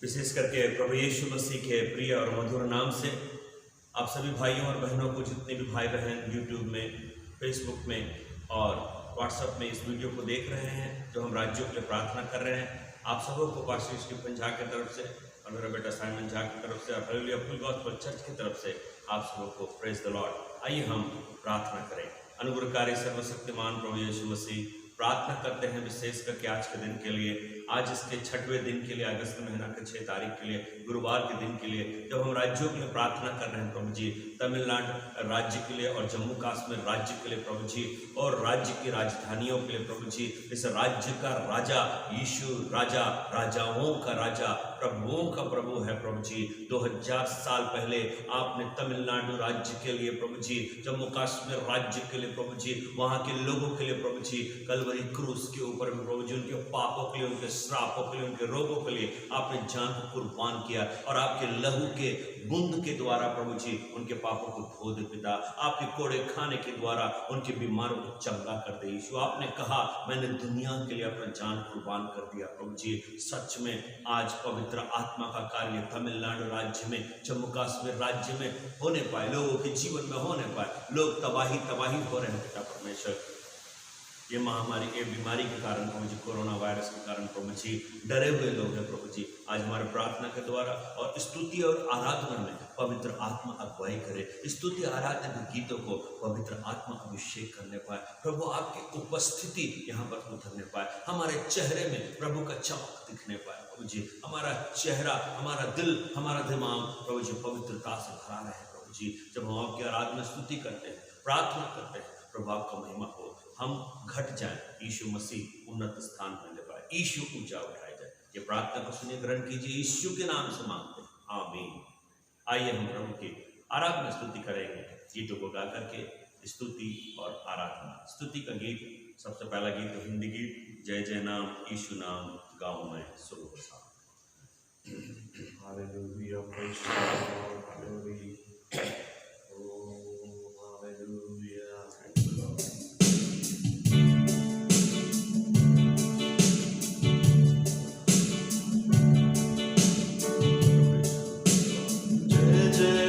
विशेष करके प्रभु यीशु मसीह के प्रिय और मधुर नाम से आप सभी भाइयों और बहनों को, जितने भी भाई बहन यूट्यूब में, फेसबुक में और व्हाट्सएप में इस वीडियो को देख रहे हैं, जो हम राज्यों के लिए प्रार्थना कर रहे हैं, आप सबों को पास्टर स्टीफन झा की तरफ से और मेरा बेटा साइमन झा की तरफ से और हालेलुया फुल गॉस्पेल चर्च की तरफ से आप सबों को प्रेज द लॉर्ड। आइए हम प्रार्थना करें। अनुग्रहकारी सर्वशक्तिमान प्रभु यीशु मसीह, प्रार्थना करते हैं विशेष करके आज के दिन के लिए, आज इसके 6वें दिन के लिए, अगस्त महीना के 6 तारीख के लिए, गुरुवार के दिन के लिए, जब हम राज्यों के लिए प्रार्थना कर रहे हैं प्रभु जी, तमिलनाडु राज्य के लिए और जम्मू कश्मीर राज्य के लिए प्रभु जी, और राज्य की राजधानियों के लिए प्रभु जी। इस राज्य का राजा यीशु राजा, राजाओं का राजा, प्रभुओं का प्रभु है प्रभु जी। 2000 साल पहले आपने तमिलनाडु राज्य के लिए प्रभु जी, जम्मू कश्मीर राज्य के लिए प्रभु जी, वहाँ के लोगों के लिए प्रभु जी, कलवरी क्रूस के ऊपर में प्रभु जी, उनके पापों के लिए, उनके श्रापों के लिए, उनके रोगों के लिए आपने जान को कुर्बान किया और आपके लहू के बूंद के द्वारा प्रभु जी उनके पापों को धो दे पिता। आपके कोड़े खाने के द्वारा उनके बीमारों को चंगा कर दे यीशु। आपने कहा मैंने दुनिया के लिए अपना जान कुर्बान कर दिया प्रभु जी। सच में आज पवित्र आत्मा का कार्य तमिलनाडु राज्य में, जम्मू कश्मीर राज्य में होने पाए, लोगों के जीवन में होने पाए। लोग तबाही हो रहे हैं पिता परमेश्वर, ये महामारी, ये बीमारी के कारण प्रभु जी, कोरोना वायरस के कारण प्रभु जी डरे हुए लोग हैं प्रभु जी। आज हमारे प्रार्थना के द्वारा और स्तुति और आराधना में पवित्र आत्मा अगुवाई करे। स्तुति आराधना के गीतों को पवित्र आत्मा अभिषेक करने पाए प्रभु, आपकी उपस्थिति यहाँ पर उतरने पाए, हमारे चेहरे में प्रभु का चमक दिखने पाए प्रभु जी। हमारा चेहरा, हमारा दिल, हमारा दिमाग प्रभु जी पवित्रता से भरा रहे प्रभु जी। जब हम आपकी आराधना स्तुति करते हैं, प्रार्थना करते हैं प्रभु, आपका महिमा हो, हम घट जाएं, यीशु मसीह उन्नत स्थान में ले पाए, यीशु ऊंचा उठाया जाए। ये प्रार्थना को सुनिए, ग्रहण कीजिए, यीशु के नाम से मांगते हैं, आमीन। आइए हम प्रभु की आराधना स्तुति करेंगे गीतों को गा करके, स्तुति और आराधना। स्तुति का गीत, सबसे पहला गीत हिंदी गीत, जय जय नाम यीशु नाम गाऊं मैं शुरू हो सा। Hallelujah, praise the Lord, hallelujah, O hallelujah. जय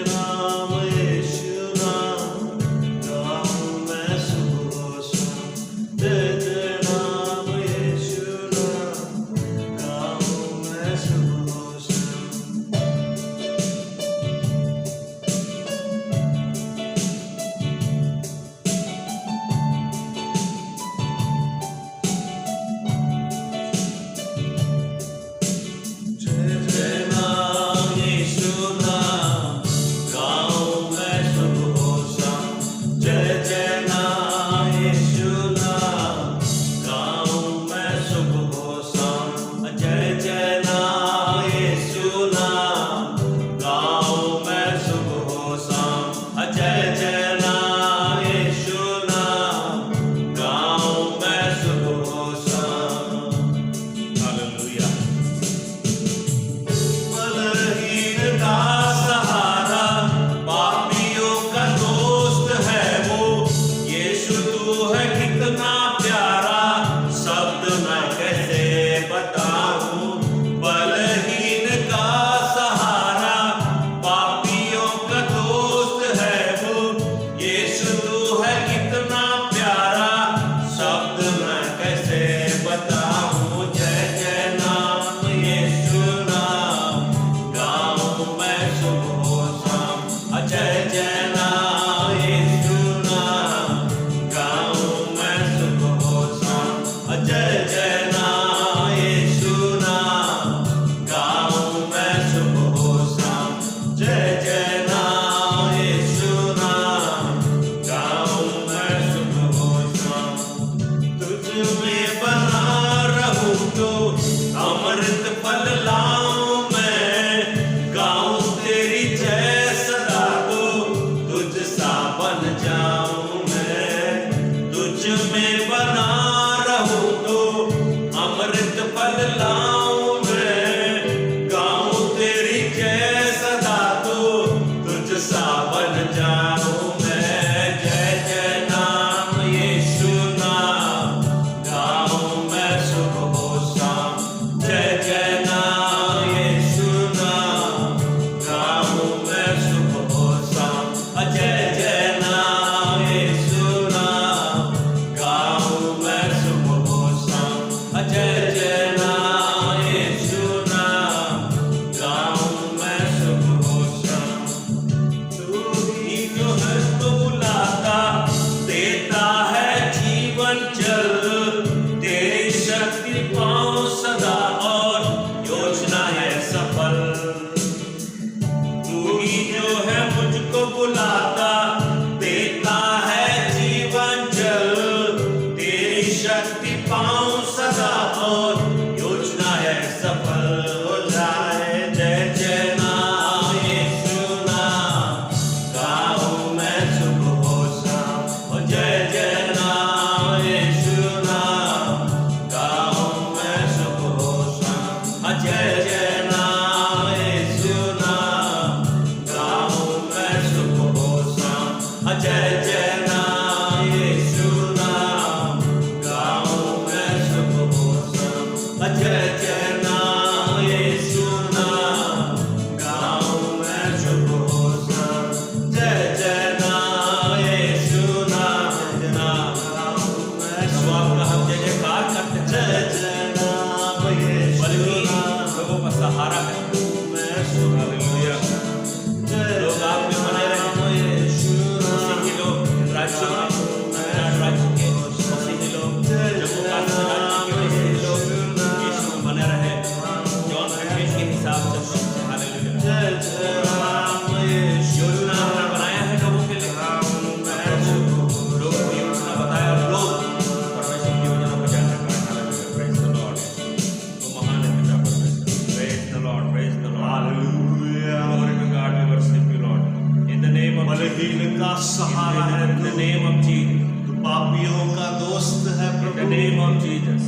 name of बलहीन का सहारा है in the name of Jesus. तू पापियों का दोस्त है In the Prabhu name of Jesus.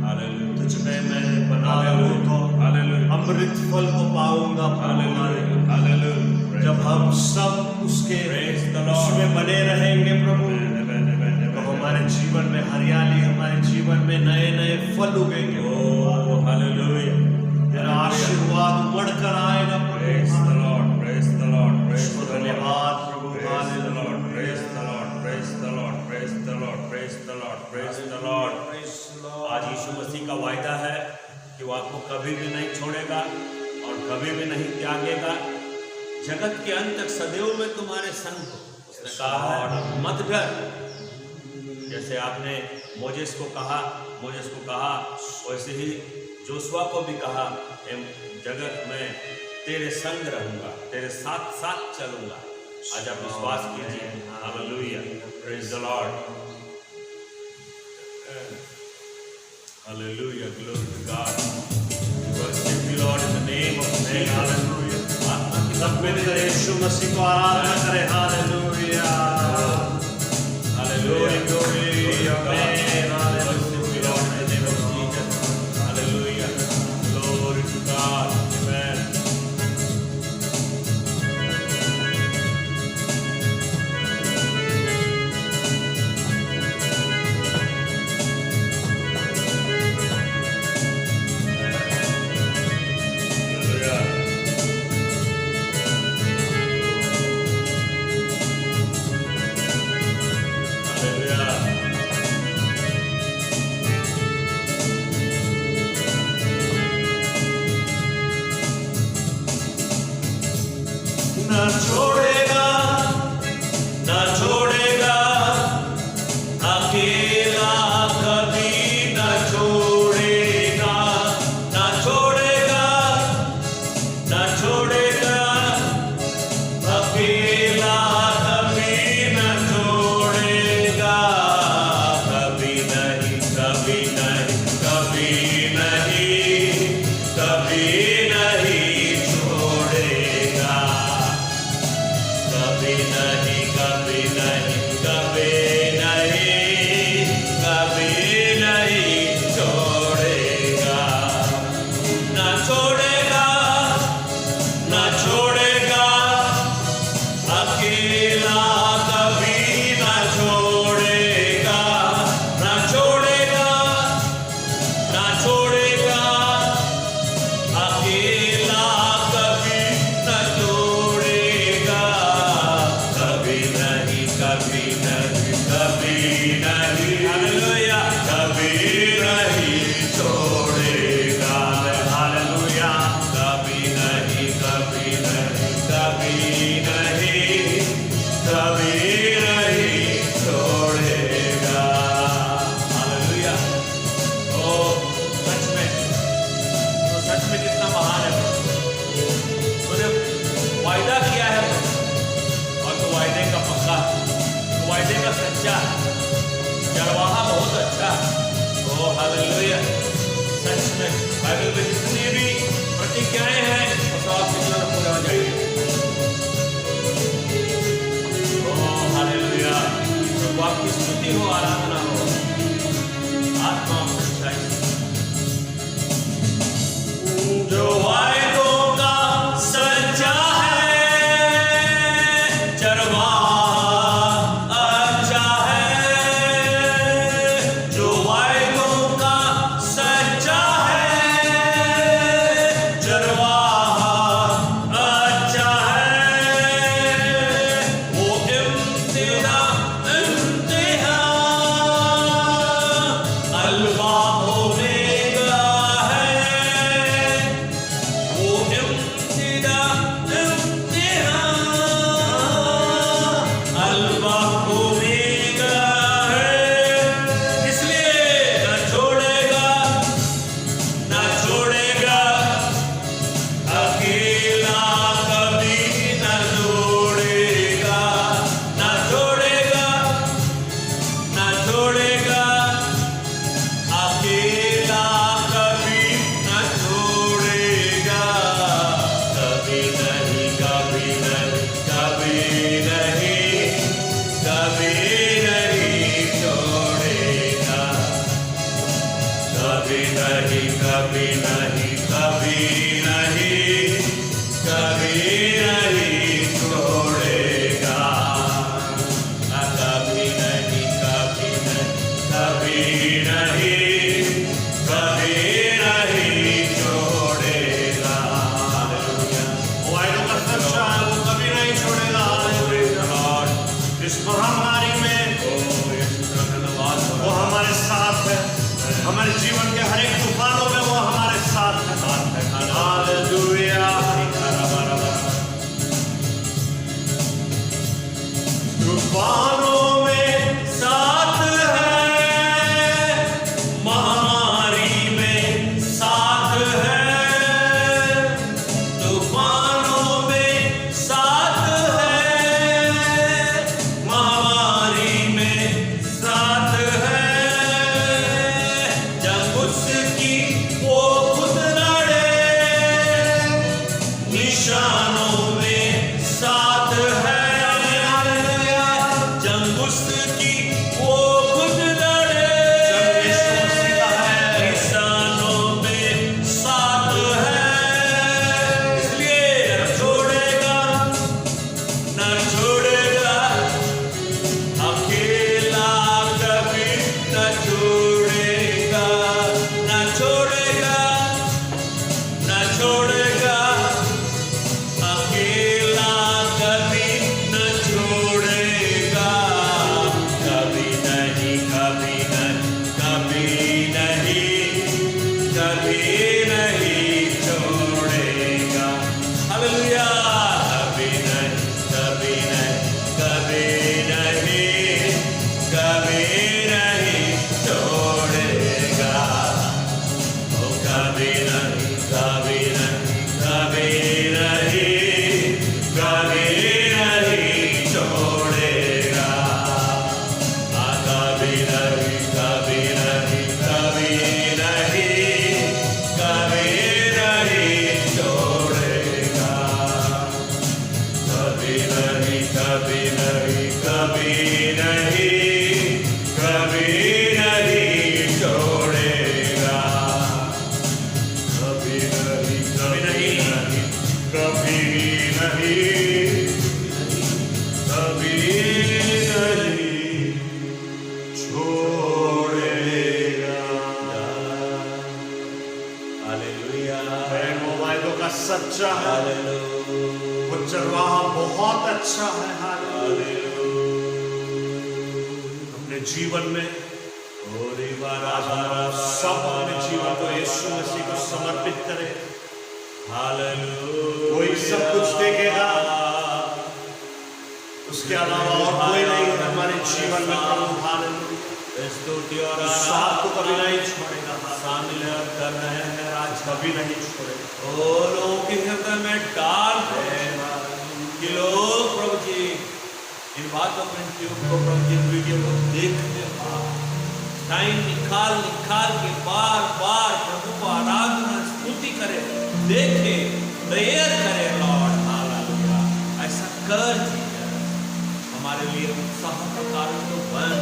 Hallelujah. तुझ में मैं बना रहूं Hallelujah. तो Hallelujah. अमृत फल को पाऊंगा Hallelujah. Hallelujah. जब हम सब उसके Praise the Lord. उसमें बने रहेंगे प्रभु तो हमारे जीवन में हरियाली हमारे जीवन में नए नए फल उगेंगे Oh, hallelujah. तेरा आशीर्वाद उमड़ कर आएगा Praise the Prabhu Lord. Praise the Lord. Praise the Lord. धन्यवाद प्रभु Praise the Lord. Praise the Lord. Praise the Lord. Praise the Lord. Praise the Lord. Praise the Lord. आज यीशु मसीह का वायदा है कि वो आपको कभी भी नहीं छोड़ेगा और कभी भी नहीं त्यागेगा। जगत के अंत तक सदैव में तुम्हारे संग हो। उसने कहा है मत डर। जैसे आपने मोजेस को कहा वैसे ही जोशुआ को भी कहा जगत में तेरे संग रहूंगा, तेरे साथ साथ चलूंगा। आज आप विश्वास कीजिए। Hallelujah, praise the Lord, hallelujah, glory to God, worship the Lord in the name of Jesus. Hallelujah, आत्मा की सब मिलकर यीशु मसीह को आराधना करें। Hallelujah, hallelujah, glory, amen, worship the Lord in the name of Jesus. Hallelujah, glory to God, amen. न छोड़ेगा, न छोड़ेगा, अकेला कभी न छोड़ेगा, न छोड़ेगा, न छोड़ेगा, अकेला कभी न छोड़ेगा, कभी नहीं, कभी नहीं, कभी नहीं, कभी नहीं छोड़ेगा, कभी नहीं, कभी नहीं, कभी नहीं, कभी नहीं छोड़ेगा, न छोड़ेगा, न छोड़ेगा, अकेला कभी न छोड़ेगा, न छोड़ेगा, न छोड़ेगा, अकेला कभी न छोड़ेगा, कभी नहीं, कभी नहीं, कभी नहीं, हालेलुया, कभी नहीं छोड़ेगा, हालेलुया, कभी नहीं, कभी नहीं, कभी नहीं, कभी नहीं छोड़ेगा, हालेलुया। ओ सच में, तो सच में कितना महान है तूने वायदा किया है और तो वायदे का पक्का, तो वायदे का सच्चा, चरवाहा बहुत अच्छा। ओ हालेलुया, सच में बाइबल में जितनी भी प्रतिज्ञाएं हैं वो सब आपके जीवन में पूरा हो जाएगी। ओ हालेलुया, तो आपकी स्तुति हो, आराधना हो, आत्मा और सच्चाई जो वायदों का सच्चा है, चरवाहा अच्छा है, जो वायदों का सच्चा है, चरवाहा अच्छा है, वो इंतहा अल्फा इस महामारी में वो हमारे साथ है। हमारे जीवन के हर एक तूफानों में वो हमारे साथ है। हालेलुया। तूफानों में साथ है, महामारी में साथ है। तूफानों में साथ है, महामारी में साथ है। जब उसकी वो खुद लड़े, निशानों में साथ है। जब उसकी वो खुद लड़े, निशानों में साथ है। इसलिए न छोड़ेगा, न छोड़ेगा, अकेला कभी न छोड़ेगा, न छोड़ेगा, न छोड़ेगा, अकेला कभी न छोड़ेगा। कभी नहीं, कभी नहीं, कभी नहीं, कभी नहीं छोड़ेगा। हालेलुया। कभी नहीं, कभी नहीं, कभी नहीं, कभी नहीं छोड़ेगा। ओ कभी नहीं, कभी नहीं, कभी नहीं, कभी नहीं छोड़ेगा। कभी नहीं, कभी नहीं, कभी नहीं, कभी नहीं छोड़ेगा। कभी नहीं, कभी नहीं, कभी नहीं, कभी नहीं छोड़ेगा। कभी नहीं, कभी नहीं, कभी नहीं, कभी नहीं छोड़ेगा। हालेलुया। वो वायदों का सच्चा है, वो चरवाहा बहुत अच्छा है। अपने जीवन में सब अपने जीवन को यीशु मसीह को समर्पित करे। कोई सब कुछ देखेगा, उसके अलावा और कोई नहीं है हमारे जीवन में। प्रभु हालेलुया। स्तुति और साथ को कभी नहीं छोड़ेगा, शामिल कर रहे हैं आज। कभी नहीं छोड़ेगा। ओ लोगों के हृदय में डाल है कि लोग प्रभु जी इन बातों को, इन ट्यूब को, प्रभु जी वीडियो को देखने बाद टाइम निकाल के बार बार प्रभु को आराधना स्तुति करे, देखे, प्रेयर करे। Lord hallelujah. ऐसा कर जीसस, हमारे लिए उत्साह का कारण तो बन।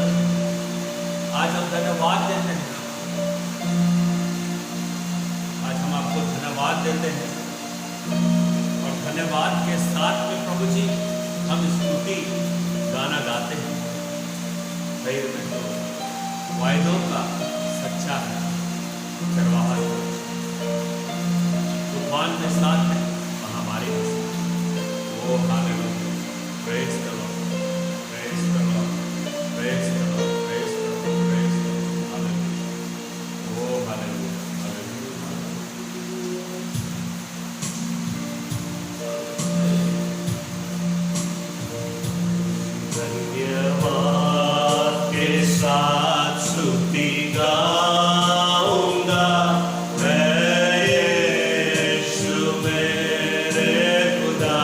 आज हम धन्यवाद देते हैं, आज हम आपको धन्यवाद देते हैं। और धन्यवाद के साथ में प्रभु जी हम स्तुति गाना गाते हैं। सही में तो वायदों का सच्चा है, चरवाहा तूफान में साथ है, महामारी में साथ। Oh hallelujah. Praise the Lord, praise the Lord, praise the Lord, praise the Lord, praise the Lord. Hallelujah. O hallelujah, hallelujah. धन्यवाद के साथ स्तुति गाऊंगा मैं यीशु मेरे खुदा।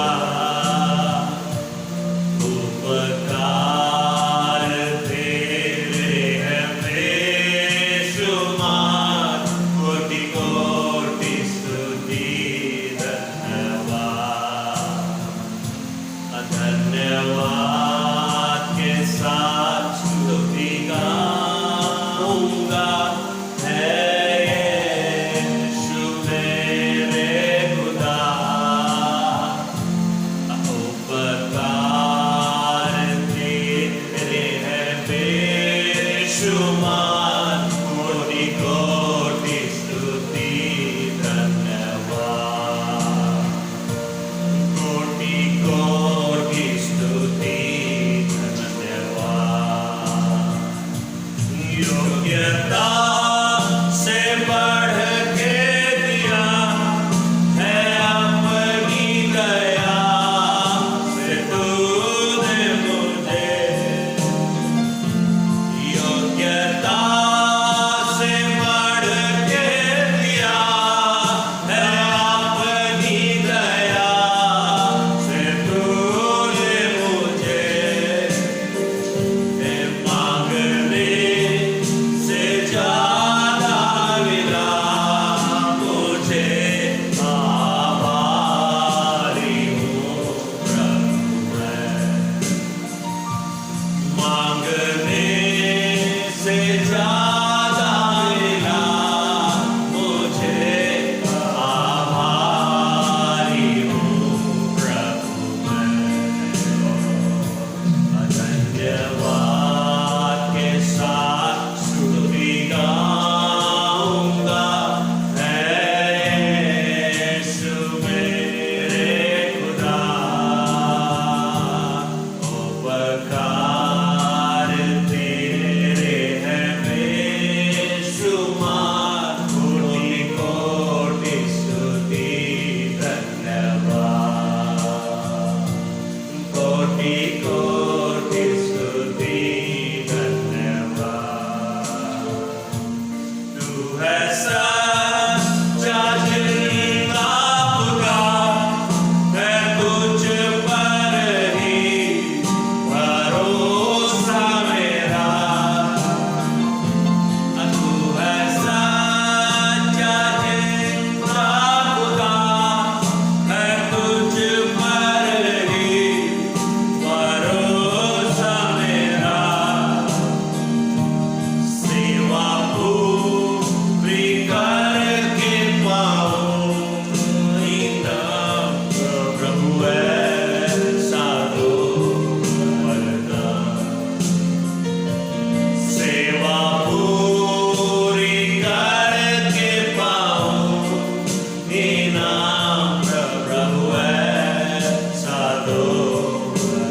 उपकार तेरे हैं बेशुमार, कोटि कोटि स्तुति धन्यवाद, कोटि कोटि स्तुति धन्यवाद। तू है सच्चा जिंदा खुदा, मैं तुझ पर ही भरोसा मेरा। तू है सच्चा जिंदा खुदा, मैं तुझ पर ही भरोसा मेरा। सेवा पूरी करके पाऊं इनाम, प्रभु ऐसा दो वरदान। सेवा पूरी करके पाऊं इनाम, प्रभु ऐसा दो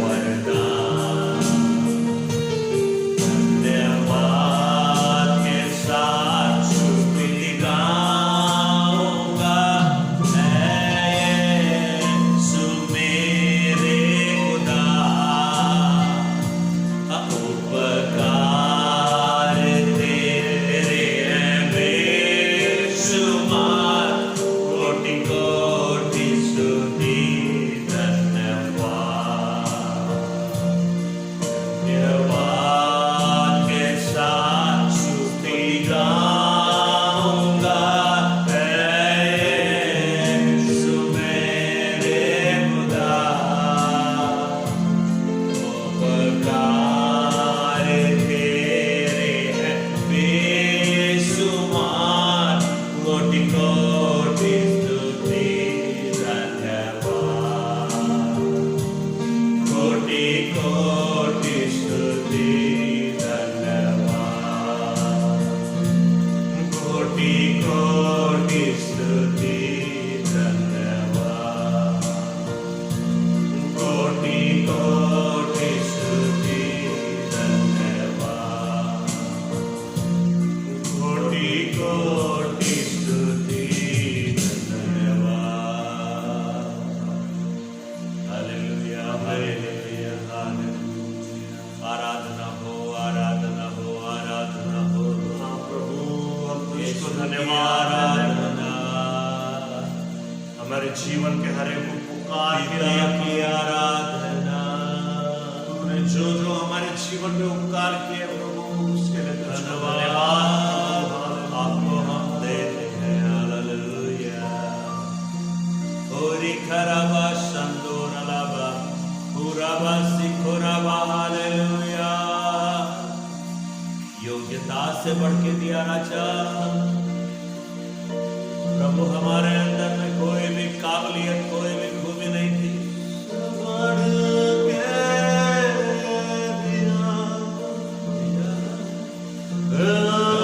वरदान। धन्यवाद के साथ स्तुति गाऊंगा, यीशु मेरे खुदा। उपकार तेरे हैं बेशुमार, कोटि कोटि स्तुति धन्यवाद। धन्यवाद के साथ स्तुति गाऊंगा, यीशु मेरे खुदा। उपकार तेरे हैं बेशुमार, कोटि कोटि स्तुति धन्यवाद, कोटि कोटि स्तुति धन्यवाद, कोटि कोटि स्तुति धन्यवाद, कोटि कोटि स्तुति धन्यवाद, कोटि कोटि स्तुति धन्यवाद। Hallelujah, hallelujah, hallelujah. आराधना हो, आराधना हो, आराधना हो। हाँ प्रभु, हम तुझको धन्यवाद आराधना। हमारे जीवन के हर एक उपकार के लिए की आराधना। तूने जो जो हमारे जीवन में उपकार किए प्रभु, उसके लिए धन्यवाद आपको हम देते हैं। हालेलुया। ओरी खराबा संदोर लाबा पुराबा सिखोराबा। हालेलुया। योग्यता से बढ़ के दिया राजा प्रभु, हमारे अंदर में कोई भी काबिलियत, कोई भी खूबी नहीं थी। बढ़ के दिया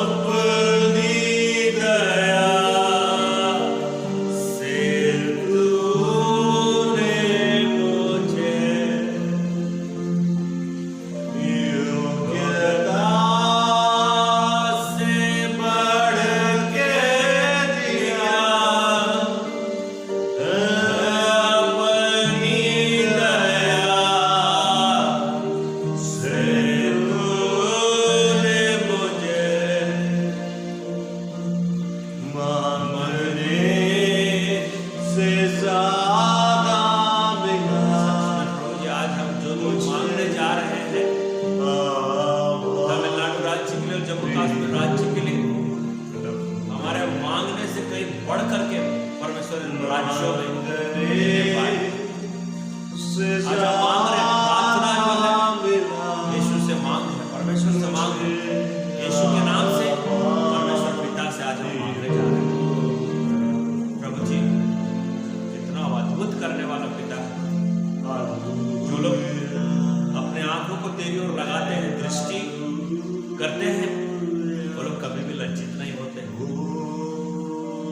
अपनी दया से तूने मुझे योग्यता से बढ़ के दिया।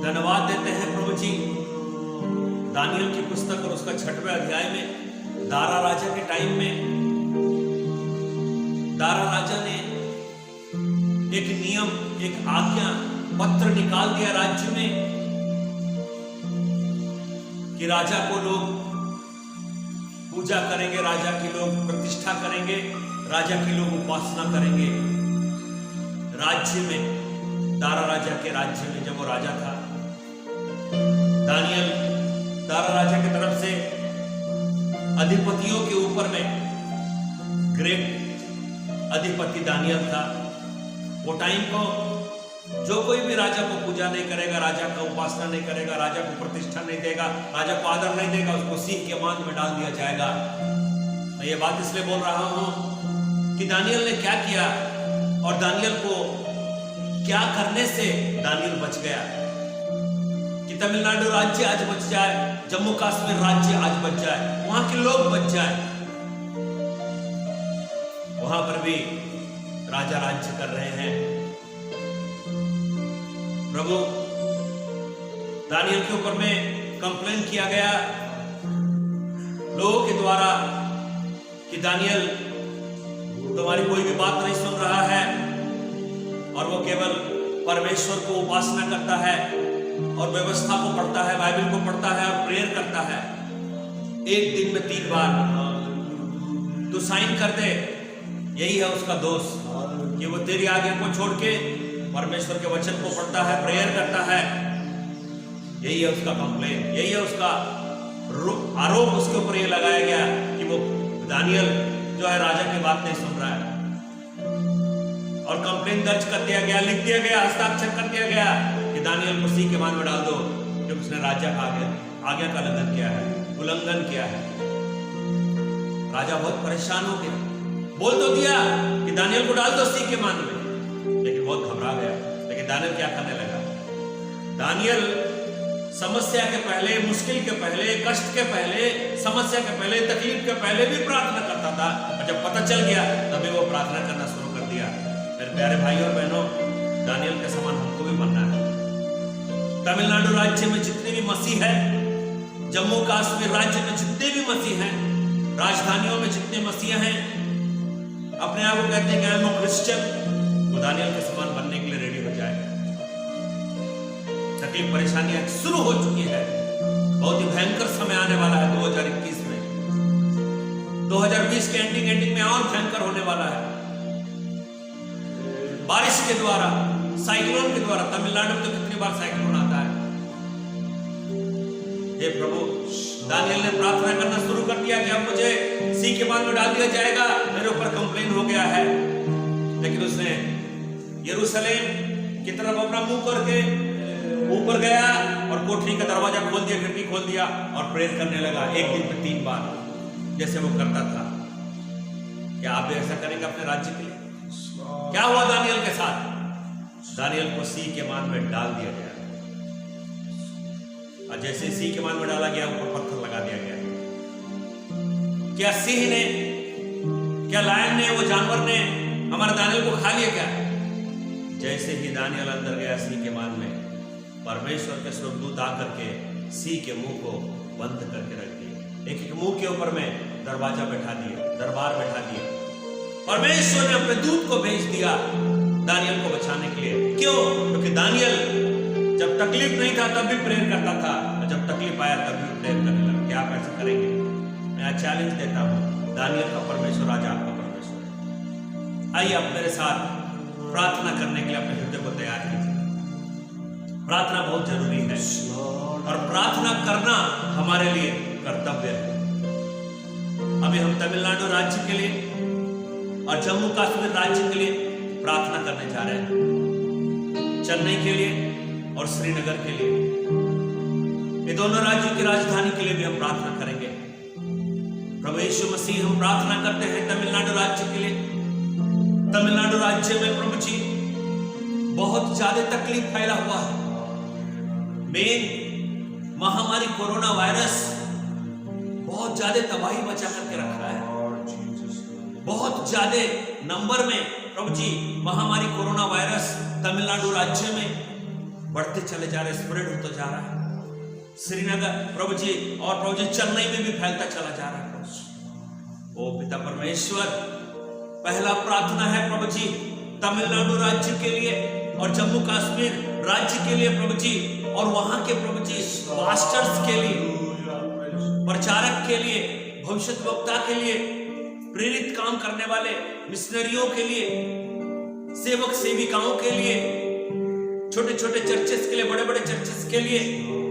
धन्यवाद देते हैं प्रभु जी। दानियल की पुस्तक और उसका 6वें अध्याय में दारा राजा के टाइम में एक नियम, एक आज्ञा पत्र निकाल दिया राज्य में कि राजा को लोग पूजा करेंगे, राजा की लोग प्रतिष्ठा करेंगे, राजा की लोग उपासना करेंगे। राज्य में, दारा राजा के राज्य में जब वो राजा था, दानियल दारा राजा की तरफ से अधिपतियों के ऊपर में ग्रेट अधिपति दानियल था। वो टाइम को जो कोई भी राजा को पूजा नहीं करेगा, राजा का उपासना नहीं करेगा, राजा को प्रतिष्ठा नहीं देगा, राजा को आदर नहीं देगा, उसको सीख के मान में डाल दिया जाएगा। मैं ये बात इसलिए बोल रहा हूं कि दानियल ने क्या किया और दानियल को क्या करने से दानियल बच गया कि तमिलनाडु राज्य आज बच जाए, जम्मू कश्मीर राज्य आज बच जाए, वहां के लोग बच जाए। वहां पर भी राजा राज्य कर रहे हैं। प्रभु दानियल के ऊपर में कंप्लेन किया गया लोगों के द्वारा कि दानियल तुम्हारी कोई भी बात नहीं सुन रहा है और वो केवल परमेश्वर को उपासना करता है और व्यवस्था को पढ़ता है, बाइबल को पढ़ता है और प्रेयर करता है। एक दिन में 3 बार तू साइन कर दे, यही है उसका दोष कि वो तेरी आज्ञा को छोड़ के परमेश्वर के वचन को पढ़ता है, प्रेयर करता है। यही है उसका कंप्लेन, यही है उसका आरोप उसके ऊपर ये लगाया गया कि वो दानियल जो है राजा की बात नहीं सुन रहा है। और कंप्लेन दर्ज कर दिया गया, लिख दिया गया, हस्ताक्षर कर दिया गया कि दानियल को सी के मान में डाल दो, जब उसने राजा का आज्ञा का उल्लंघन किया है। राजा बहुत परेशान हो गया, बोल तो दिया कि दानियल को डाल दो सी के मान में, लेकिन बहुत घबरा गया। लेकिन दानियल क्या करने लगा? दानियल समस्या के पहले, मुश्किल के पहले, कष्ट के पहले, समस्या के पहले, तकलीफ के पहले भी प्रार्थना करता था, और जब पता चल गया तभी वो प्रार्थना करना शुरू कर दिया। मेरे प्यारे भाइयों और बहनों, दानियल के समान हमको भी बनना है। तमिलनाडु राज्य में जितने भी मसीह हैं, जम्मू कश्मीर राज्य में जितने भी मसीह हैं, राजधानियों में जितने मसीह हैं, अपने आप को कहते हैं कि आई एम क्रिश्चियन, वो दानियल के समान बनने के लिए रेडी हो जाए। तकलीफ परेशानियां शुरू हो चुकी है, बहुत ही भयंकर समय आने वाला है 2021 में, 2020 के एंडिंग में और भयंकर होने वाला है। बारिश के द्वारा, साइक्लोन के द्वारा, तमिलनाडु में तो कितनी बार साइक्लोन आता है। हे प्रभु, दानियल ने प्रार्थना करना शुरू कर दिया कि अब मुझे सी के मान में डाल दिया जाएगा, मेरे ऊपर कंप्लेन हो गया है। लेकिन उसने यरूशलेम की तरफ अपना मुंह करके ऊपर गया और कोठरी का दरवाजा खोल दिया, खिड़की खोल दिया और प्रेयर करने लगा, एक दिन में 3 बार, जैसे वो करता था। क्या आप भी ऐसा करेंगे अपने राज्य के लिए? क्या हुआ दानियल के साथ? दानियल को सी के मान में डाल दिया गया, और जैसे सी के मान में डाला गया, ऊपर पत्थर लगा दिया गया। क्या सिंह ने, क्या लायन ने, वो जानवर ने हमारे दानियल को खा लिया क्या? जैसे ही दानियल अंदर गया सी के मान में, परमेश्वर के स्वर्गदूत आकर के सी के मुंह को बंद करके रख दिए। एक मुंह के ऊपर में दरवाजा बैठा दिया, दरबार बैठा दिया। परमेश्वर ने अपने दूत को भेज दिया दानियल को बचाने के लिए। क्यों? क्योंकि दानियल जब तकलीफ नहीं था तब भी प्रेयर करता था, और जब तकलीफ आया तब भी प्रेयर करने लगा। क्या आप ऐसा करेंगे? मैं चैलेंज देता हूं, दानियल का परमेश्वर आज आपका परमेश्वर है। आइए आप मेरे साथ प्रार्थना करने के लिए अपने हृदय को तैयार कीजिए। प्रार्थना बहुत जरूरी है और प्रार्थना करना हमारे लिए कर्तव्य है। अभी हम तमिलनाडु राज्य के लिए और जम्मू कश्मीर राज्य के लिए प्रार्थना करने जा रहे हैं, चेन्नई के लिए और श्रीनगर के लिए। ये दोनों राज्यों की राजधानी के लिए भी हम प्रार्थना करेंगे। प्रभु यीशु मसीह, हम प्रार्थना करते हैं तमिलनाडु राज्य के लिए। तमिलनाडु राज्य में प्रभु जी बहुत ज्यादा तकलीफ फैला हुआ है। मेन महामारी कोरोना वायरस बहुत ज्यादा तबाही मचा करके रखा है। बहुत ज्यादा नंबर में प्रभु जी महामारी कोरोना वायरस तमिलनाडु राज्य में बढ़ते चले जा रहे, स्प्रेड होता जा रहा है। श्रीनगर प्रभु जी और प्रभु जी चेन्नई में भी फैलता चला जा रहा है। ओ पिता परमेश्वर, पहला प्रार्थना है प्रभु जी, तमिलनाडु राज्य के लिए और जम्मू कश्मीर राज्य के लिए प्रभु जी, और वहां के प्रभु जी पास्टर्स के लिए, प्रचारक के लिए, भविष्यद्वक्ता के लिए, प्रेरित काम करने वाले मिशनरियों के लिए, सेवक सेविकाओं के लिए, छोटे छोटे चर्चेस के लिए, बड़े बड़े चर्चेस के लिए,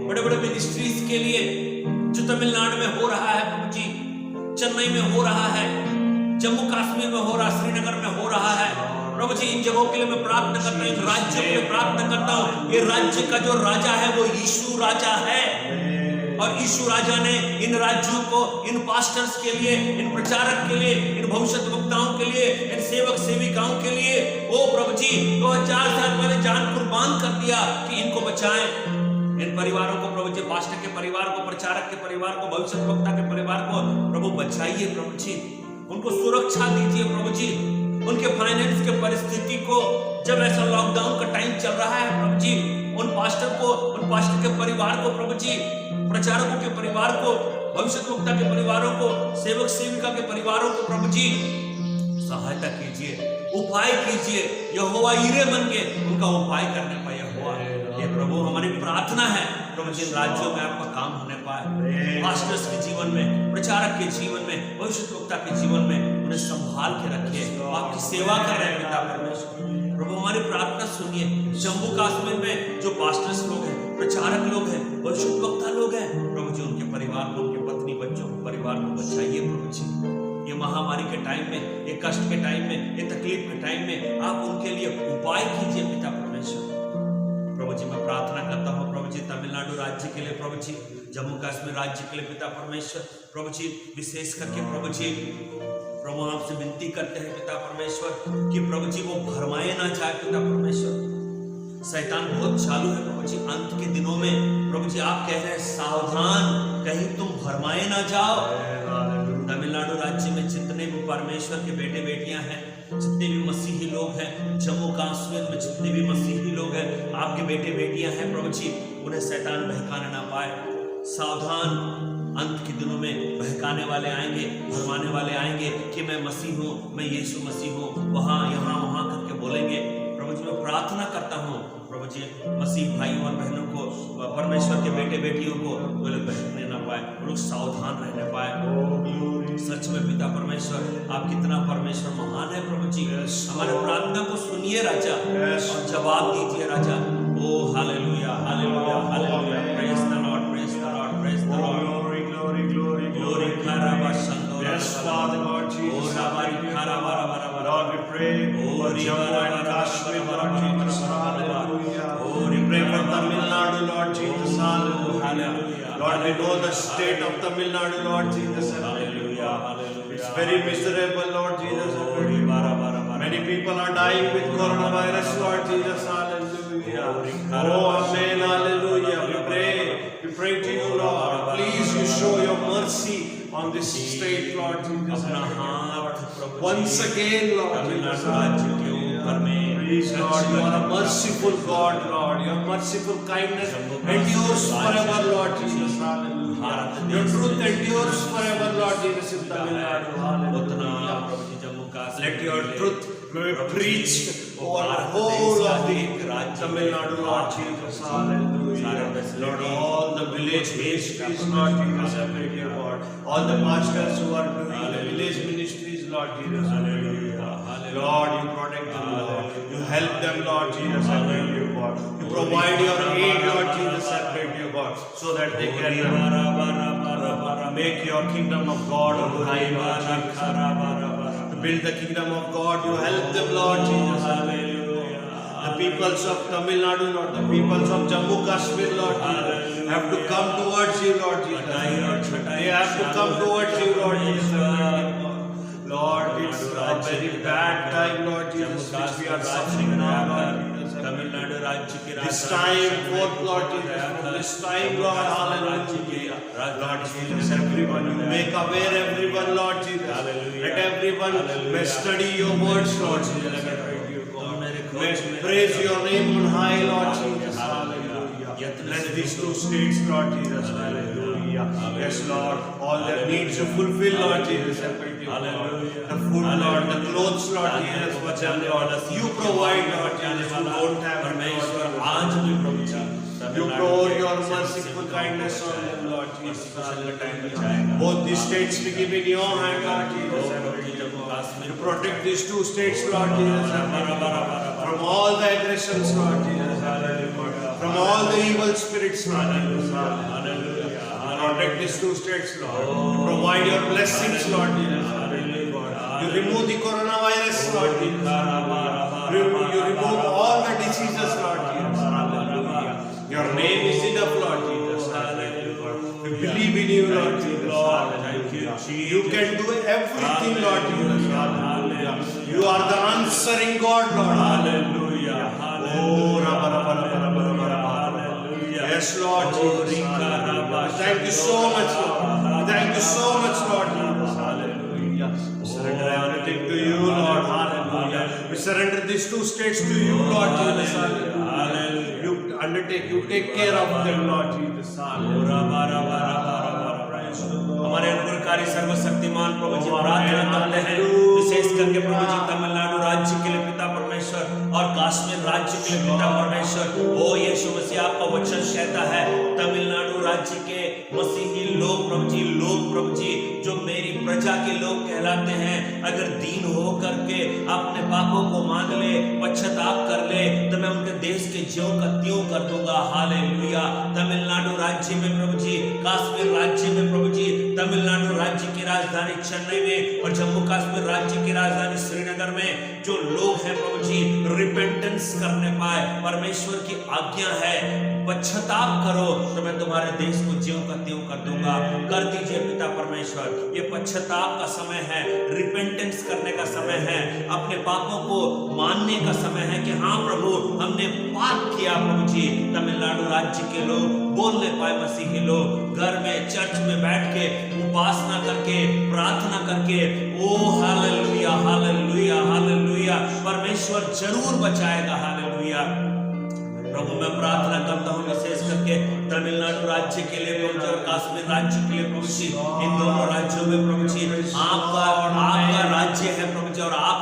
बड़े बड़े मिनिस्ट्रीज के लिए, जो तमिलनाडु में हो रहा है प्रभु जी, चेन्नई में हो रहा है, जम्मू कश्मीर में हो रहा, श्रीनगर में हो रहा है प्रभु जी, इन जगहों के लिए मैं प्रार्थना करता हूँ, इन राज्यों के लिए प्रार्थना करता हूँ। ये राज्य का जो राजा है वो यीशु राजा है, और यीशु राजा ने इन राज्यों को, इन पास्टर्स के लिए, इन प्रचारक के लिए, इन भविष्यद्वक्ताओं के लिए, इन सेवक सेविकाओं के लिए, ओ प्रभु जी 2000 साल पहले जान कुर्बान कर दिया कि इनको बचाएं। इन परिवारों को प्रभु जी, पास्टर के परिवार को, प्रचारक के परिवार को, भविष्यद्वक्ता के परिवार को प्रभु बचाइए प्रभु जी, उनको सुरक्षा दीजिए प्रभु जी, उनके फाइनेंस के परिस्थिति को, जब ऐसा लॉकडाउन का टाइम चल रहा है प्रभु जी, उन पास्टर को, उन पास्टर के परिवार को प्रभु जी, प्रचारकों के परिवार को, भविष्यद्वक्ता के परिवारों को, सेवक सेविका के परिवारों को प्रभु जी सहायता कीजिए, उपाय कीजिए। यहोवा हीरे बन के उनका उपाय करने पाए यहोवा, ये प्रभु हमारी प्रार्थना है प्रभु जी, राज्यों में आपका काम होने पाए, पास्टर्स के जीवन में, प्रचारक के जीवन में, भविष्यद्वक्ता के जीवन में उन्हें संभाल के रखिए। आपकी सेवा कर रहे हैं पिता परमेश्वर, प्रभु हमारी प्रार्थना सुनिए। जम्मू कश्मीर में जो पास्टर्स लोग हैं, प्रचारक लोग हैं, भविष्यद्वक्ता लोग हैं प्रभु जी, उनके परिवार को, उनके पत्नी बच्चों को, परिवार को बचाइए प्रभु जी। ये महामारी के टाइम में, ये कष्ट के टाइम में, ये तकलीफ के टाइम में आप उनके लिए उपाय कीजिए पिता परमेश्वर। प्रभु जी मैं प्रार्थना करता हूँ प्रभु जी, तमिलनाडु राज्य के लिए प्रभु जी, जम्मू कश्मीर राज्य के लिए पिता परमेश्वर, प्रभु जी विशेष करके प्रभु जी, प्रभु आपसे विनती करते हैं पिता परमेश्वर कि प्रभु जी वो भरमाए ना जाए पिता परमेश्वर। शैतान बहुत चालू है प्रभु जी, अंत के दिनों में प्रभु जी आप कह रहे हैं सावधान, कहीं तुम भरमाए ना जाओ। तमिलनाडु राज्य में जितने भी परमेश्वर के बेटे बेटियां हैं, जितने भी मसीही लोग हैं, जम्मू कश्मीर में जितने भी मसीही लोग हैं, आपके बेटे बेटियां हैं प्रभु जी, उन्हें शैतान बहकाने ना पाए। सावधान, अंत के दिनों में बहकाने वाले आएंगे, भरमाने वाले आएंगे कि मैं मसीह हूँ, मैं यीशु मसीह हूँ, वहाँ यहाँ वहाँ करके बोलेंगे। प्रभु जी मैं प्रार्थना करता हूँ प्रभु जी, मसीह भाइयों और बहनों को, परमेश्वर के बेटे बेटियों को वो लोग बहकने ना पाए, वो लोग सावधान रहने पाए। सच में पिता परमेश्वर आप कितना परमेश्वर महान है प्रभु जी, हमारे प्रार्थना को सुनिए राजा और जवाब दीजिए राजा। Oh hallelujah hallelujah hallelujah, praise the Lord, praise the Lord, praise the Lord. Glory, glory, glory, glory. Yes, Father, Lord Jesus. Lord, we pray for Jammu and Kashmir, Lord Jesus. Hallelujah. We pray for Tamil Nadu, Lord Jesus. Hallelujah. Lord, we know the state of Tamil Nadu, Lord Jesus. Hallelujah. It's very miserable, Lord Jesus. Many people are dying with coronavirus, Lord Jesus. Hallelujah. Oh, amen. Hallelujah. We pray to you, Lord. Please, you show your mercy on this state, Lord Jesus. Once again, Lord Jesus. Please, Lord, you are a merciful God, Lord. Your merciful kindness endures forever, Lord Jesus. Hallelujah. Your truth endures forever, Lord Jesus. In Tamil Nadu. Hallelujah. Let your truth be preached over the whole of the Tamil Nadu, Lord Jesus. Hallelujah. Lord, all the village ministries, Lord Jesus, I pray, dear God. All the pastors who are doing the village ministries, Lord Jesus. Hallelujah. Lord, you protect them, Lord. You help them, Lord Jesus, I pray, dear God. You provide your aid, Lord Jesus, I pray, dear God, so that they can make your kingdom of God on high, Lord Jesus. Build the kingdom of God. You help them, Lord Jesus. Hallelujah. The peoples of Tamil Nadu, Lord, the peoples of Jammu Kashmir, Lord Jesus, have to come towards you, Lord Jesus. They have to come towards you, Lord Jesus. Lord, it's a very bad time, Lord Jesus, which we are suffering now, Lord Jesus. This time, forth, Lord Jesus, from this time, Lord, hallelujah. Lord Jesus, everyone, you make aware everyone, Lord Jesus. Let everyone may study your words, Lord Jesus. May praise your name on high, Lord Jesus. Hallelujah. Let these two states, Lord Jesus. Hallelujah. Hallelujah. Yes, Lord. All their needs you fulfill, Lord Jesus. Hallelujah. The food, Lord, the clothes, Lord Jesus, for them, Lord. You provide, Lord Jesus, who don't have, परमेश्वर Lord. आज भी प्रभु जी You pour your merciful kindness on them, Lord Jesus. Both these states we give in your hand, Lord Jesus. You protect these two states, Lord Jesus. From all the aggressions, Lord Jesus. From all the evil spirits, Lord Jesus. Protect these two states, Lord. You provide your blessings, Lord Jesus. You remove the coronavirus, Lord Jesus. You remove all the diseases, Lord Jesus. Your name is enough, Lord Jesus. We believe in you, Lord Jesus. You can do everything, Lord Jesus. You are the answering God, Lord. Hallelujah. Oh, yes, Lord Jesus. Thank you so much, Lord. Thank you so much, Lord Jesus. Hallelujah. We surrender everything to you, Lord. Hallelujah. We surrender these two states to you, Lord Jesus. Hallelujah. You undertake, you take care of them, Lord Jesus. हमारे अनुग्रहकारी सर्वशक्तिमान प्रभु जी प्रार्थना करते हैं विशेष करके प्रभु जी तमिलनाडु राज्य के लिए पिता परमेश्वर और कश्मीर राज्य के लिए पिता परमेश्वर। ओ यीशु मसीह आपका वचन कहता है तमिलनाडु राज्य के मसीही लोग प्रभु जी जो मेरी प्रजा के लोग कहलाते हैं अगर दीन हो करके अपने पापों को मान ले पश्चाताप कर ले तो मैं उनके देश के ज्यों का त्यों कर दूंगा। हालेलुया। तमिलनाडु राज्य में प्रभु जी कश्मीर राज्य में प्रभु जी तमिलनाडु राज्य की राजधानी चेन्नई में और जम्मू कश्मीर राज्य की राजधानी श्रीनगर में जो लोग हैं प्रभु जी रिपेंटेंस करने पाए परमेश्वर की आज्ञा है पश्चाताप करो तो मैं तुम्हारे देश को ज्यों का त्यों कर दूंगा। कर दीजिए पिता परमेश्वर। ये पश्चाताप का समय है रिपेंटेंस करने का समय है अपने पापों को मानने का समय है कि हाँ प्रभु हमने पाप किया। प्रभु जी तमिलनाडु राज्य के लोग बोल नहीं पाए मसीही लोग घर में चर्च में बैठ के उपासना करके प्रार्थना करके ओ हालेलुया हालेलुया हालेलुया परमेश्वर जरूर बचाएगा। हालेलुया। प्रभु मैं प्रार्थना करता हूँ विशेष करके तमिलनाडु राज्य के लिए प्रभु जी और कश्मीर राज्य के लिए प्रभु जी इन दोनों राज्यों में प्रभु जी आपका राज्य है प्रभु जी और आप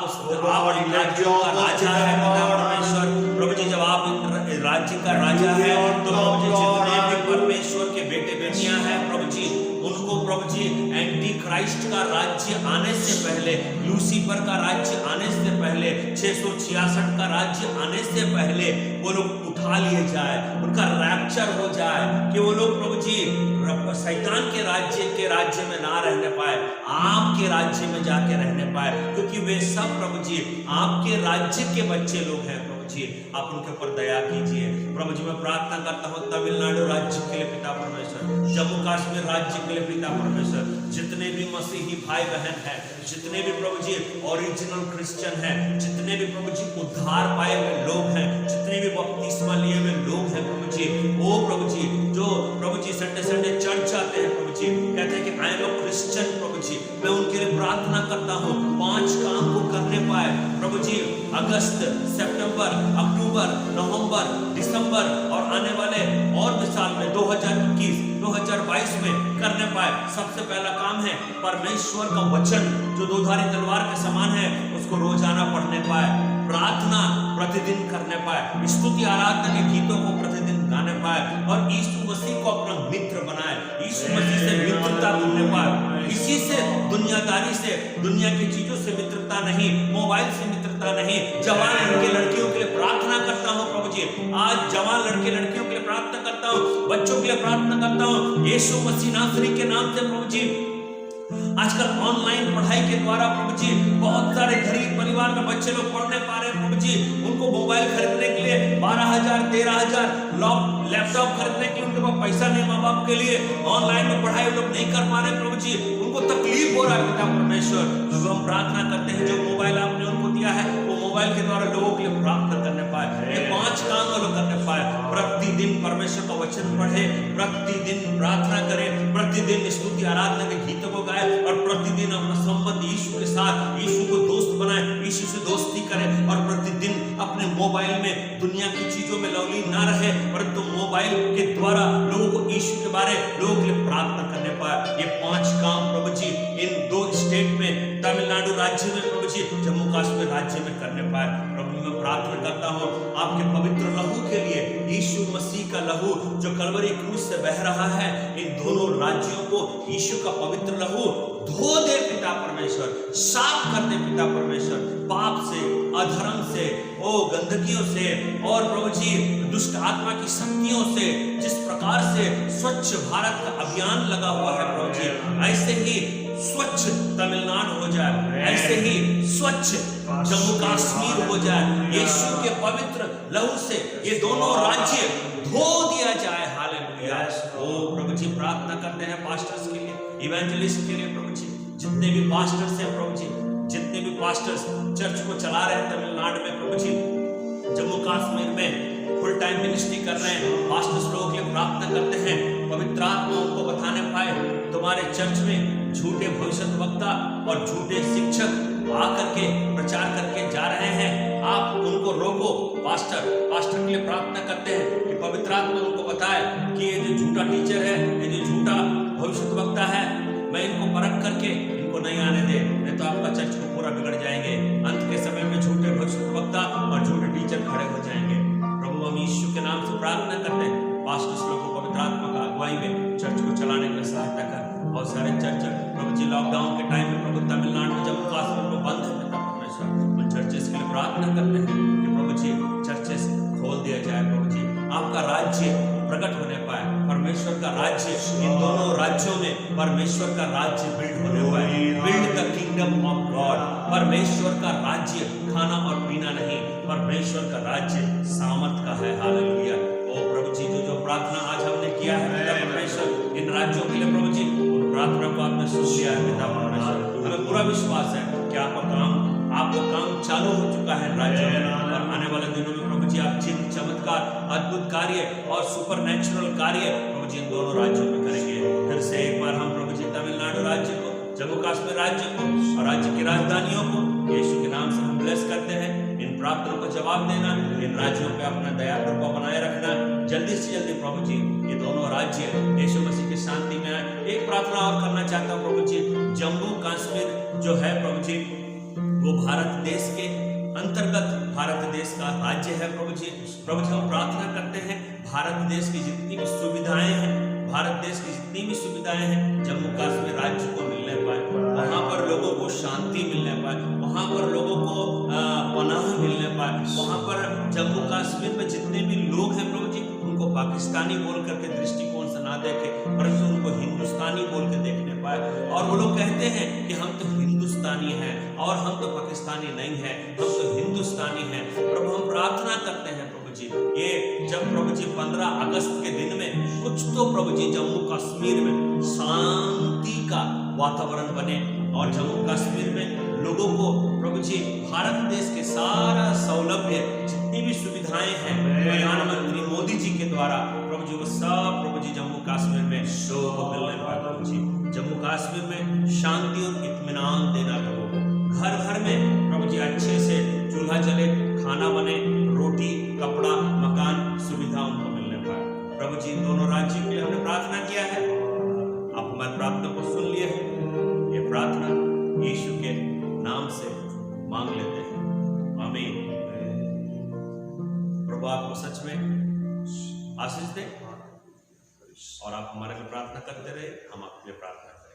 इन राज्यों का राजा है परमेश्वर। प्रभु जी जब आप इन राज्य का राजा है तो प्रभु जी जितने भी परमेश्वर के बेटे बेटियां हैं प्रभु जी उनको प्रभु जी एंटी क्राइस्ट का राज्य आने से पहले लूसीफर का राज्य आने से पहले 666 का राज्य आने से पहले वो लोग उठा लिए जाए उनका रैप्चर हो जाए कि वो लोग प्रभु जी शैतान के राज्य में ना रहने पाए आपके राज्य में जाके रहने पाए क्योंकि वे सब प्रभु जी आपके राज्य के बच्चे लोग हैं। प्रभु जी आप उनके ऊपर दया कीजिए। प्रभु जी मैं प्रार्थना करता हूँ तमिलनाडु राज्य के लिए पिता परमेश्वर जम्मू कश्मीर राज्य के लिए पिता परमेश्वर जितने भी मसीही भाई बहन हैं जितने भी प्रभु जी ओरिजिनल क्रिश्चियन हैं जितने भी प्रभु जी उद्धार पाए हुए लोग हैं जितने भी बपतिस्मा लिए हुए लोग हैं प्रभु जी वो प्रभु जी जो प्रभु जी संडे चर्च जाते हैं प्रभु जी कहते हैं कि आई एम अ क्रिश्चियन प्रभु जी मैं उनके लिए प्रार्थना करता हूँ 5 काम को करने पाए प्रभु जी अगस्त सितंबर अक्टूबर नवंबर दिसंबर और आने वाले और भी साल में 2021-2022 में करने पाए। सबसे पहला काम है परमेश्वर का वचन जो दोधारी तलवार के समान है उसको रोजाना पढ़ने पाए प्रार्थना प्रतिदिन करने पाए स्तुति आराधना के गीतों को प्रतिदिन गाने पाए और यीशु मसीह को अपना मित्र बनाए यीशु मसीह से मित्रता करने पाए किसी से दुनियादारी से दुनिया की चीजों से मित्रता नहीं मोबाइल से मित्रता नहीं। जवान लड़के लड़कियों के लिए प्रार्थना करता हूँ प्रभु जी आज जवान लड़के लड़कियों के लिए प्रार्थना करता हूँ बच्चों के लिए प्रार्थना करता हूँ यीशु मसीह नासरी के नाम से प्रभु जी आजकल ऑनलाइन पढ़ाई के द्वारा प्रभु जी बहुत सारे गरीब परिवार में बच्चे लोग पढ़ने पा रहे हैं प्रभु जी उनको मोबाइल खरीदने के लिए 12,000 13,000 लैपटॉप खरीदने के लिए उनके पास पैसा नहीं माँ बाप के लिए ऑनलाइन में पढ़ाई लोग नहीं कर पा रहे प्रभु जी उनको तकलीफ हो रहा है पिता परमेश्वर तो हम प्रार्थना करते हैं जो मोबाइल आपने उनको दिया है वो मोबाइल के द्वारा लोगों के लिए प्राप्त करने पाए ये 5 काम वो लोग करने पाए प्रतिदिन परमेश्वर का वचन पढ़े प्रतिदिन प्रार्थना करे प्रतिदिन स्तुति आराधना के गीतों को गाए और प्रतिदिन अपना संबंध यीशु के साथ यीशु को दोस्त बनाए यीशु से दोस्ती करे और प्रतिदिन अपने अपने मोबाइल में दुनिया की चीजों में लवलीन ना रहे, परंतु मोबाइल के द्वारा लोगों को यीशु के बारे लोगों के लिए प्रार्थना करने पाए। ये 5 काम प्रभु जी इन 2 स्टेट में, तमिलनाडु राज्य में प्रभु जी, जम्मू कश्मीर राज्य में करने पाए। प्रभु मैं प्रार्थना करता हूँ आपके पवित्र लहू के लिए, यीशु मसीह का लहू जो कलवरी क्रूस से बह रहा है, इन दोनों राज्यों को यीशु का पवित्र लहू धो दे पिता परमेश्वर, साफ कर दे पिता परमेश्वर, पाप से, अधर्म से, ओ गंदगियों से और प्रभु जी दुष्ट आत्मा की शक्तियों से। जिस प्रकार से स्वच्छ भारत का अभियान लगा हुआ है प्रभु जी, ऐसे ही स्वच्छ तमिलनाडु हो जाए, ऐसे ही स्वच्छ जम्मू कश्मीर हो जाए। यीशु के पवित्र लहू से ये दोनों राज्य धो दिया जाए। हालेलुया। ओ प्रभु जी प्रार्थना करते हैं पास्टर्स के लिए, इवेंजलिस्ट के लिए प्रभु जी, जितने भी पास्टर्स हैं प्रभु जी, जितने भी पास्टर्स चर्च को चला रहे हैं तमिलनाडु में प्रभु जी, जम्मू कश्मीर में फुल टाइम मिनिस्ट्री कर रहे हैं, पास्टर्स लोगों के लिए प्रार्थना करते हैं, पवित्र आत्मा उनको बताने पाए। तुम्हारे चर्च में झूठे भविष्यद्वक्ता और झूठे शिक्षक आकर के प्रचार करके जा रहे हैं, आप उनको रोको। पास्टर के लिए प्रार्थना करते हैं कि पवित्र आत्मा उनको बताए कि ये जो झूठा टीचर है, ये जो झूठा भविष्यद्वक्ता है, मैं इनको परख करके इनको नहीं आने दे, नहीं तो आपका चर्च को पूरा बिगड़ जाएंगे। अंत के समय में झूठे भविष्यद्वक्ता और झूठे टीचर खड़े हो जाएंगे। प्रभु हम यीशु के नाम से प्रार्थना करते हैं, पास्टर्स लोगों को पवित्र आत्मा का अगुवाई में चर्च को चलाने के लिए सहायता कर। बहुत सारे चर्च प्रभु जी लॉकडाउन के टाइम में प्रभु तमिलनाडु में जम्मू कश्मीर में बंद है पिता परमेश्वर, उन चर्चेस के लिए प्रार्थना करते हैं कि प्रभु जी चर्चेस खोल दिया जाए। प्रभु जी आपका राज्य प्रकट होने पाए, परमेश्वर का राज्य इन दोनों राज्यों में परमेश्वर का राज्य बिल्ड होने पाए। Build the kingdom of God. परमेश्वर का राज्य खाना और पीना नहीं, परमेश्वर का राज्य सामर्थ का है। हालेलुया। ओ प्रभु जी जो प्रार्थना आज हमने किया है पिता परमेश्वर इन राज्यों के लिए प्रभु जी, उन प्रार्थना को आपने सुन लिया है पिता परमेश्वर। हमें पूरा विश्वास है कि आपका काम चालू हो चुका है राज्यों में, और आने वाले दिनों में प्रभु जी आप चिन्ह चमत्कार, अद्भुत कार्य और सुपरनैचुरल कार्य प्रभु जी इन दोनों राज्यों में करेंगे। फिर से एक बार हम प्रभु जी तमिलनाडु राज्य को, जम्मू कश्मीर राज्य को और राज्य की राजधानियों को यीशु के नाम से हम ब्लेस करते हैं। इन प्रार्थनाओं को जवाब देना, इन राज्यों पे अपना दया कृपा बनाए रखना। जल्दी से जल्दी प्रभु जी ये दोनों राज्य यीशु मसीह की शांति में आए। एक प्रार्थना और करना चाहता हूँ प्रभु जी, जम्मू कश्मीर जो है प्रभु जी वो भारत देश के अंतर्गत भारत देश का राज्य है प्रभु जी। प्रभु जी हम प्रार्थना करते हैं भारत देश की जितनी भी सुविधाएं हैं, भारत देश की जितनी भी सुविधाएं हैं जम्मू कश्मीर राज्य को मिलने पाए, वहाँ पर लोगों को शांति मिलने पाए, वहाँ पर लोगों को पनाह मिलने पाए, वहाँ पर जम्मू कश्मीर में जितने भी लोग हैं प्रभु जी उनको पाकिस्तानी बोल करके दृष्टिकोण से ना देखे, परंतु उनको हिंदुस्तानी बोल के देखने पाए। और वो लोग कहते हैं कि हम तो हिंदुस्तानी हैं और हम तो पाकिस्तानी नहीं हैं, हम तो हिंदुस्तानी हैं। प्रभु हम प्रार्थना करते हैं प्रभु जी, ये जब प्रभु जी 15 अगस्त के दिन में कुछ तो प्रभु जी जम्मू कश्मीर में शांति का वातावरण बने और जम्मू कश्मीर में लोगों को प्रभु जी भारत देश के सारा सौलभ्य जितनी भी सुविधाएं हैं प्रधानमंत्री मोदी जी के द्वारा प्रभु जी वो सब प्रभु जी जम्मू कश्मीर में लोगों को मिलने पाए। प्रभु जी जम्मू कश्मीर में शांति और इत्मीनान देना लोगों को, घर घर में प्रभु जी अच्छे से चूल्हा जले, खाना बने, रोटी कपड़ा मकान सुविधा उनको मिलने पाए। प्रभु जी दोनों राज्यों के लिए हमने प्रार्थना किया है, आप हमारी प्रार्थना को सुन लिए हैं। ये प्रार्थना यीशु के नाम से मांग लेते हैं, आमीन। प्रभु आपको सच में आशीष दे और आप हमारे लिए प्रार्थना करते रहे, हम आपके लिए प्रार्थना करें।